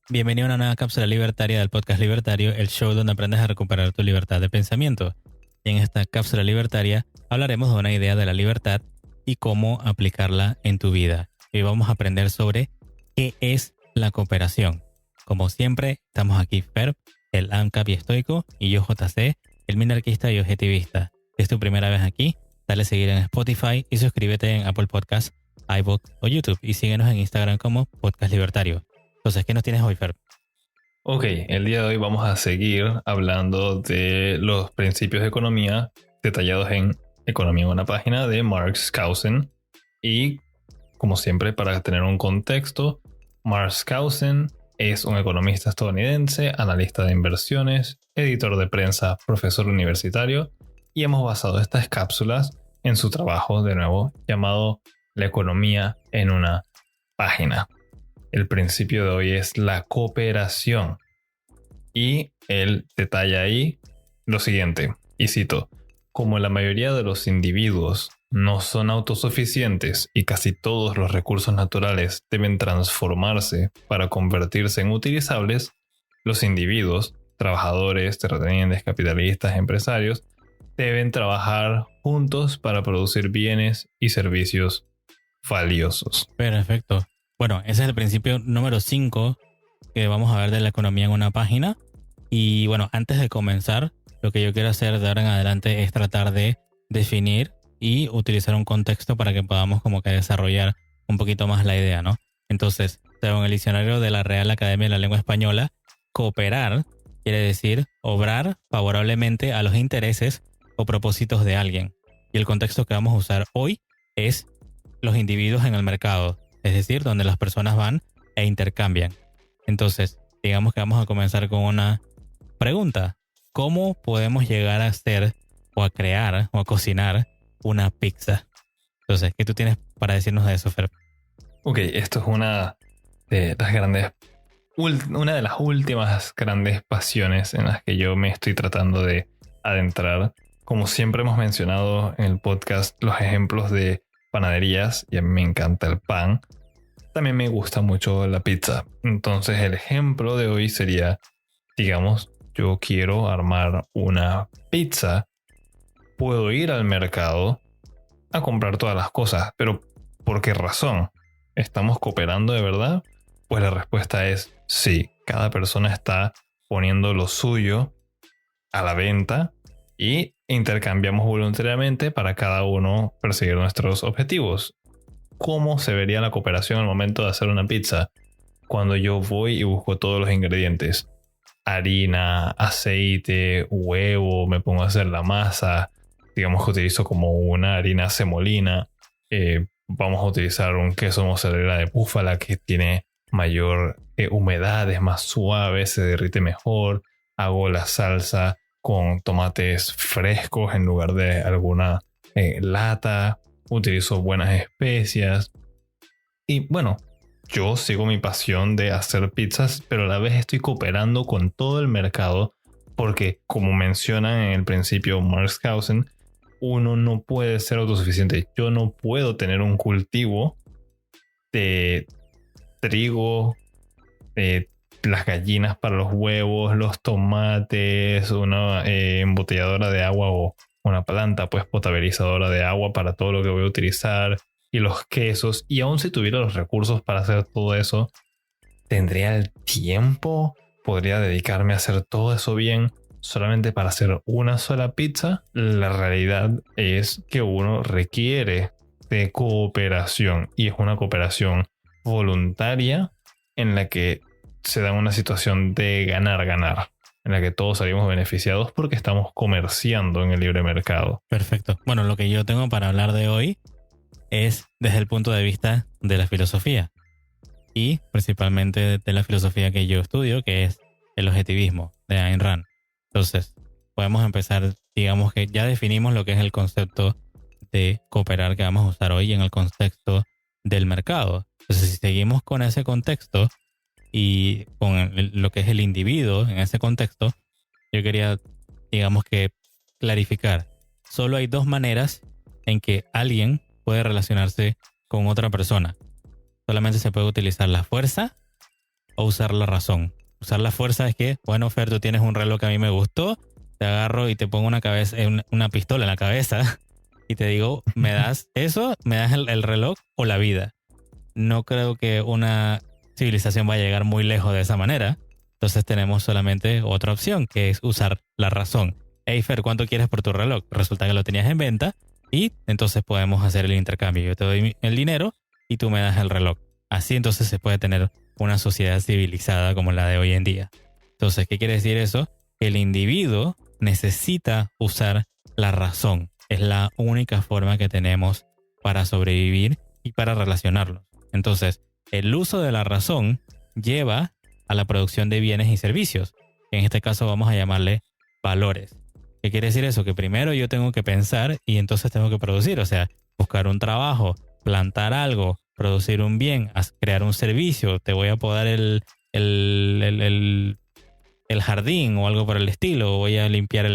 Bienvenido a una nueva cápsula libertaria del podcast Libertario, el show donde aprendes a recuperar tu libertad de pensamiento. Y en esta cápsula libertaria hablaremos de una idea de la libertad y cómo aplicarla en tu vida. Y vamos a aprender sobre qué es la cooperación. Como siempre, estamos aquí Ferb, el ANCAP y estoico, y yo JC, el minarquista y objetivista. Si es tu primera vez aquí, dale a seguir en Spotify y suscríbete en Apple Podcasts, iVoox o YouTube. Y síguenos en Instagram como Podcast Libertario. Entonces, ¿qué nos tienes hoy, Ferb? Ok, el día de hoy vamos a seguir hablando de los principios de economía detallados en Economía en una página de Marx Kausen. Y como siempre, para tener un contexto, Marx Kausen es un economista estadounidense, analista de inversiones, editor de prensa, profesor universitario, y hemos basado estas cápsulas en su trabajo, de nuevo, llamado La economía en una página. El principio de hoy es la cooperación. Y él detalla ahí lo siguiente, y cito: como la mayoría de los individuos no son autosuficientes y casi todos los recursos naturales deben transformarse para convertirse en utilizables, los individuos, trabajadores, terratenientes, capitalistas, empresarios, deben trabajar juntos para producir bienes y servicios valiosos. Perfecto. Bueno, ese es el principio número 5 que vamos a ver de la economía en una página. Y bueno, antes de comenzar, lo que yo quiero hacer de ahora en adelante es tratar de definir y utilizar un contexto para que podamos como que desarrollar un poquito más la idea, ¿no? Entonces, según el diccionario de la Real Academia de la Lengua Española, cooperar quiere decir obrar favorablemente a los intereses o propósitos de alguien. Y el contexto que vamos a usar hoy es los individuos en el mercado, es decir, donde las personas van e intercambian. Entonces, digamos que vamos a comenzar con una pregunta. ¿Cómo podemos llegar a hacer o a crear o a cocinar una pizza? Entonces, ¿qué tú tienes para decirnos de eso, Fer? Ok, esto es una de las últimas grandes pasiones en las que yo me estoy tratando de adentrar. Como siempre hemos mencionado en el podcast, los ejemplos de panaderías, y a mí me encanta el pan. También me gusta mucho la pizza. Entonces el ejemplo de hoy sería, digamos, yo quiero armar una pizza. Puedo ir al mercado a comprar todas las cosas, pero ¿por qué razón? ¿Estamos cooperando de verdad? Pues la respuesta es sí. Cada persona está poniendo lo suyo a la venta y intercambiamos voluntariamente para cada uno perseguir nuestros objetivos. ¿Cómo se vería la cooperación al momento de hacer una pizza? Cuando yo voy y busco todos los ingredientes: harina, aceite, huevo, me pongo a hacer la masa. Digamos que utilizo como una harina semolina. Vamos a utilizar un queso mozzarella de búfala que tiene mayor humedad, es más suave, se derrite mejor. Hago la salsa con tomates frescos en lugar de alguna lata. Utilizo buenas especias. Y bueno, yo sigo mi pasión de hacer pizzas, pero a la vez estoy cooperando con todo el mercado porque, como menciona en el principio Marx Kausen, uno no puede ser autosuficiente. Yo no puedo tener un cultivo de trigo, las gallinas para los huevos, los tomates, una embotelladora de agua o una planta pues potabilizadora de agua para todo lo que voy a utilizar, y los quesos. Y aun si tuviera los recursos para hacer todo eso, ¿tendría el tiempo? ¿Podría dedicarme a hacer todo eso bien solamente para hacer una sola pizza? La realidad es que uno requiere de cooperación, y es una cooperación voluntaria en la que se da una situación de ganar-ganar, en la que todos salimos beneficiados porque estamos comerciando en el libre mercado. Perfecto. Bueno, lo que yo tengo para hablar de hoy es desde el punto de vista de la filosofía y principalmente de la filosofía que yo estudio, que es el objetivismo de Ayn Rand. Entonces, podemos empezar, digamos que ya definimos lo que es el concepto de cooperar que vamos a usar hoy en el contexto del mercado. Entonces, si seguimos con ese contexto y con lo que es el individuo en ese contexto, yo quería, digamos que, clarificar. Solo hay dos maneras en que alguien puede relacionarse con otra persona. Solamente se puede utilizar la fuerza o usar la razón. Usar la fuerza es que, bueno, Fer, tú tienes un reloj que a mí me gustó, te agarro y te pongo una pistola en la cabeza y te digo, ¿me das eso? ¿Me das el reloj o la vida? No creo que una civilización vaya a llegar muy lejos de esa manera. Entonces tenemos solamente otra opción, que es usar la razón. Hey, Fer, ¿cuánto quieres por tu reloj? Resulta que lo tenías en venta y entonces podemos hacer el intercambio. Yo te doy el dinero y tú me das el reloj. Así entonces se puede tener una sociedad civilizada como la de hoy en día. Entonces, ¿qué quiere decir eso? El individuo necesita usar la razón. Es la única forma que tenemos para sobrevivir y para relacionarnos. Entonces, el uso de la razón lleva a la producción de bienes y servicios. En este caso vamos a llamarle valores. ¿Qué quiere decir eso? Que primero yo tengo que pensar y entonces tengo que producir. O sea, buscar un trabajo, plantar algo, producir un bien, crear un servicio. Te voy a podar el jardín o algo por el estilo. Voy a limpiar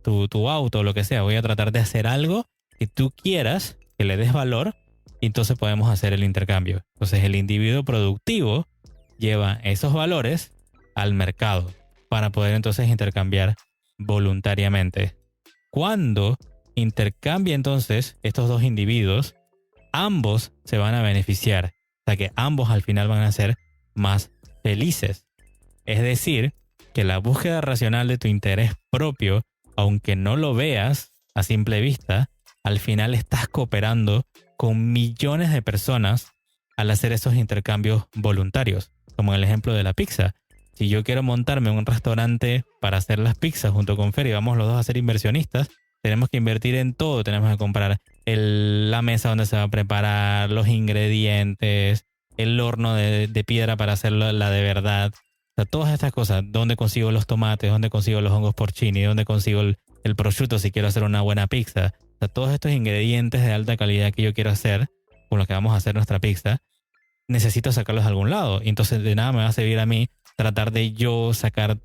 tu auto o lo que sea. Voy a tratar de hacer algo que tú quieras, que le des valor. Y entonces podemos hacer el intercambio. Entonces el individuo productivo lleva esos valores al mercado para poder entonces intercambiar voluntariamente. Cuando intercambia entonces estos dos individuos, ambos se van a beneficiar. O sea que ambos al final van a ser más felices. Es decir, que la búsqueda racional de tu interés propio, aunque no lo veas a simple vista, al final estás cooperando con millones de personas al hacer esos intercambios voluntarios, como en el ejemplo de la pizza. Si yo quiero montarme un restaurante para hacer las pizzas junto con Fer y vamos los dos a ser inversionistas, tenemos que invertir en todo. Tenemos que comprar la mesa donde se va a preparar, los ingredientes, el horno de piedra para hacerlo la de verdad. O sea, todas estas cosas. ¿Dónde consigo los tomates? ¿Dónde consigo los hongos porcini? ¿Dónde consigo el prosciutto si quiero hacer una buena pizza? O sea, todos estos ingredientes de alta calidad que yo quiero hacer, con los que vamos a hacer nuestra pizza, necesito sacarlos de algún lado. Y entonces de nada me va a servir a mí tratar de yo sacar,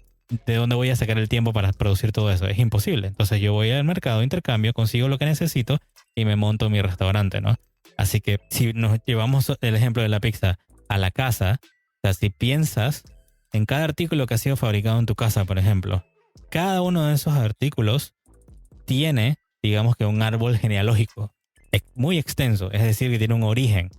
¿de dónde voy a sacar el tiempo para producir todo eso? Es imposible. Entonces yo voy al mercado, intercambio, consigo lo que necesito y me monto mi restaurante, ¿no? Así que si nos llevamos el ejemplo de la pizza a la casa, o sea, si piensas en cada artículo que ha sido fabricado en tu casa, por ejemplo, cada uno de esos artículos tiene, digamos que un árbol genealógico muy extenso, es decir, que tiene un origen.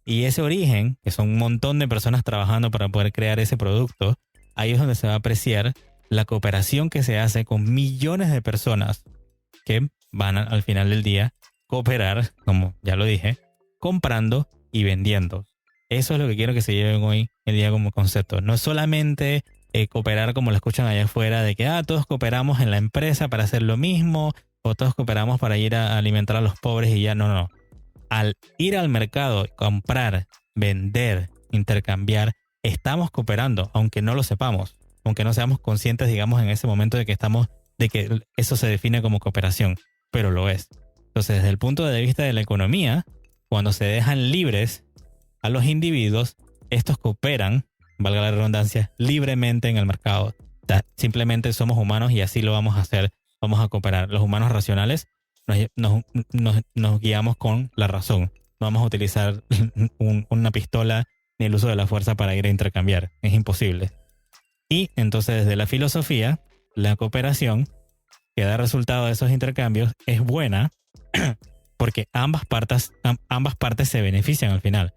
Y ese origen, que son un montón de personas trabajando para poder crear ese producto, ahí es donde se va a apreciar la cooperación que se hace con millones de personas que van al final del día cooperar, como ya lo dije, comprando y vendiendo. Eso es lo que quiero que se lleven hoy el día como concepto. No es solamente cooperar como lo escuchan allá afuera, de que todos cooperamos en la empresa para hacer lo mismo, o todos cooperamos para ir a alimentar a los pobres y ya. No. Al ir al mercado, comprar, vender, intercambiar, estamos cooperando, aunque no lo sepamos, aunque no seamos conscientes, digamos, en ese momento de que eso se define como cooperación, pero lo es. Entonces, desde el punto de vista de la economía, cuando se dejan libres a los individuos, estos cooperan, valga la redundancia, libremente en el mercado. O sea, simplemente somos humanos y así lo vamos a hacer, vamos a cooperar. Los humanos racionales nos guiamos con la razón. No vamos a utilizar una pistola ni el uso de la fuerza para ir a intercambiar. Es imposible. Y entonces desde la filosofía, la cooperación que da resultado de esos intercambios es buena porque ambas partes se benefician al final.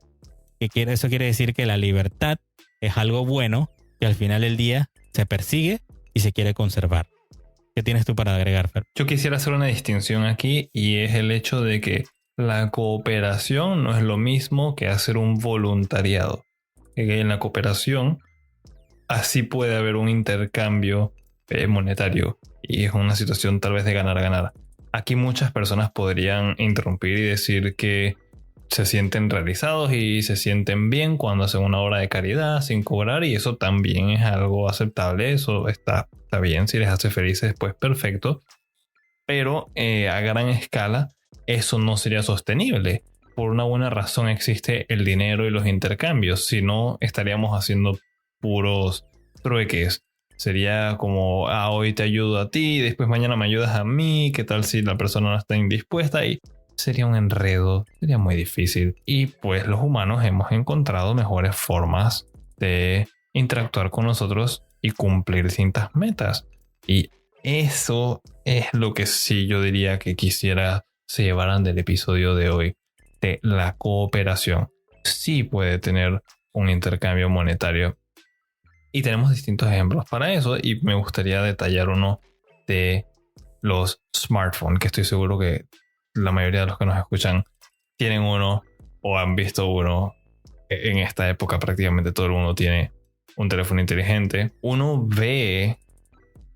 Eso quiere decir que la libertad es algo bueno que al final del día se persigue y se quiere conservar. ¿Qué tienes tú para agregar, Fer? Yo quisiera hacer una distinción aquí y es el hecho de que la cooperación no es lo mismo que hacer un voluntariado. En la cooperación así puede haber un intercambio monetario y es una situación tal vez de ganar-ganar. Aquí muchas personas podrían interrumpir y decir que se sienten realizados y se sienten bien cuando hacen una obra de caridad sin cobrar, y eso también es algo aceptable. Eso está bien, si les hace felices, pues perfecto, pero a gran escala eso no sería sostenible. Por una buena razón existe el dinero y los intercambios, si no estaríamos haciendo puros trueques. Sería como, hoy te ayudo a ti, después mañana me ayudas a mí, ¿qué tal si la persona no está indispuesta? Y sería un enredo, sería muy difícil. Y pues los humanos hemos encontrado mejores formas de interactuar con nosotros y cumplir distintas metas. Y eso es lo que sí yo diría que quisiera se llevaran del episodio de hoy, de la cooperación. Sí puede tener un intercambio monetario. Y tenemos distintos ejemplos para eso y me gustaría detallar uno de los smartphones, que estoy seguro que la mayoría de los que nos escuchan tienen uno o han visto uno. En esta época prácticamente todo el mundo tiene un teléfono inteligente. Uno ve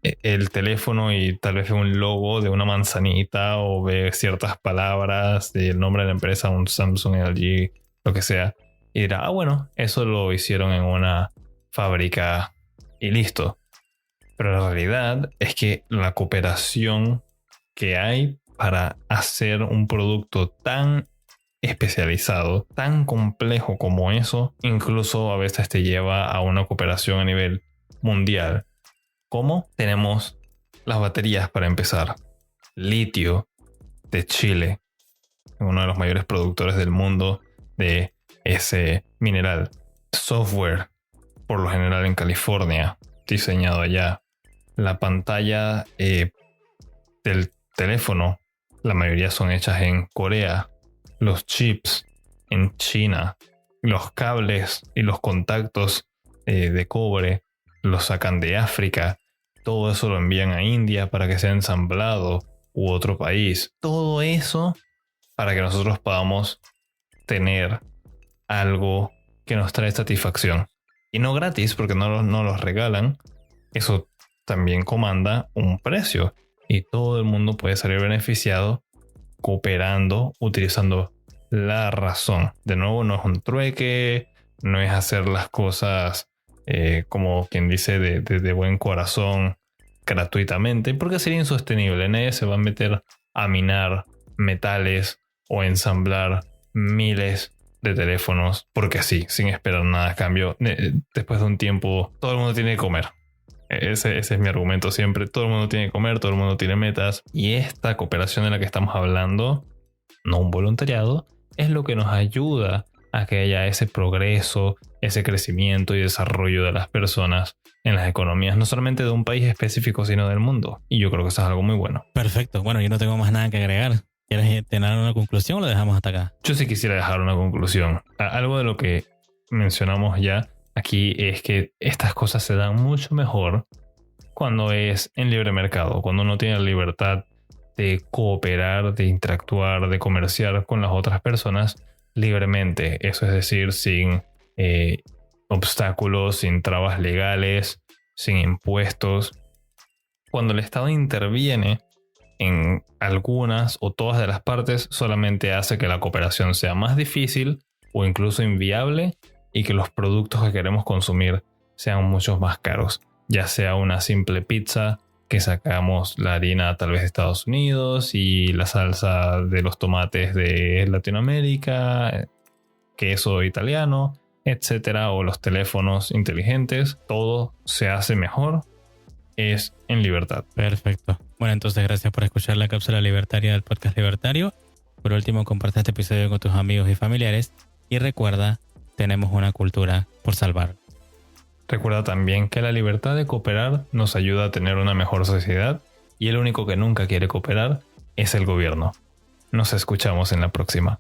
el teléfono y tal vez ve un logo de una manzanita o ve ciertas palabras del nombre de la empresa, un Samsung, LG, lo que sea, y dirá, bueno, eso lo hicieron en una fábrica y listo. Pero la realidad es que la cooperación que hay para hacer un producto tan especializado, tan complejo como eso, incluso a veces te lleva a una cooperación a nivel mundial. ¿Cómo? Tenemos las baterías para empezar. Litio de Chile, uno de los mayores productores del mundo de ese mineral. Software, por lo general en California, diseñado allá. La pantalla del teléfono, la mayoría son hechas en Corea. Los chips en China. Los cables y los contactos de cobre los sacan de África. Todo eso lo envían a India para que sea ensamblado u otro país. Todo eso para que nosotros podamos tener algo que nos trae satisfacción. Y no gratis, porque no los regalan. Eso también comanda un precio. Y todo el mundo puede salir beneficiado cooperando, utilizando la razón. De nuevo, no es un trueque, no es hacer las cosas como quien dice de buen corazón gratuitamente, porque sería insostenible. Nadie se va a meter a minar metales o ensamblar miles de teléfonos porque sí, sin esperar nada a cambio. Después de un tiempo, todo el mundo tiene que comer. Ese es mi argumento siempre. Todo el mundo tiene que comer, todo el mundo tiene metas. Y esta cooperación de la que estamos hablando, no un voluntariado, es lo que nos ayuda a que haya ese progreso, ese crecimiento y desarrollo de las personas en las economías, no solamente de un país específico, sino del mundo. Y yo creo que eso es algo muy bueno. Perfecto. Bueno, yo no tengo más nada que agregar. ¿Quieres tener una conclusión o lo dejamos hasta acá? Yo sí quisiera dejar una conclusión. Algo de lo que mencionamos ya aquí es que estas cosas se dan mucho mejor cuando es en libre mercado, cuando uno tiene la libertad de cooperar, de interactuar, de comerciar con las otras personas libremente. Eso es decir, sin obstáculos, sin trabas legales, sin impuestos. Cuando el Estado interviene en algunas o todas de las partes, solamente hace que la cooperación sea más difícil o incluso inviable y que los productos que queremos consumir sean mucho más caros. Ya sea una simple pizza que sacamos la harina tal vez de Estados Unidos y la salsa de los tomates de Latinoamérica, queso italiano, etcétera, o los teléfonos inteligentes, todo se hace mejor es en libertad. Perfecto. Bueno, entonces gracias por escuchar la cápsula libertaria del podcast libertario. Por último, comparte este episodio con tus amigos y familiares y recuerda, tenemos una cultura por salvar. Recuerda también que la libertad de cooperar nos ayuda a tener una mejor sociedad y el único que nunca quiere cooperar es el gobierno. Nos escuchamos en la próxima.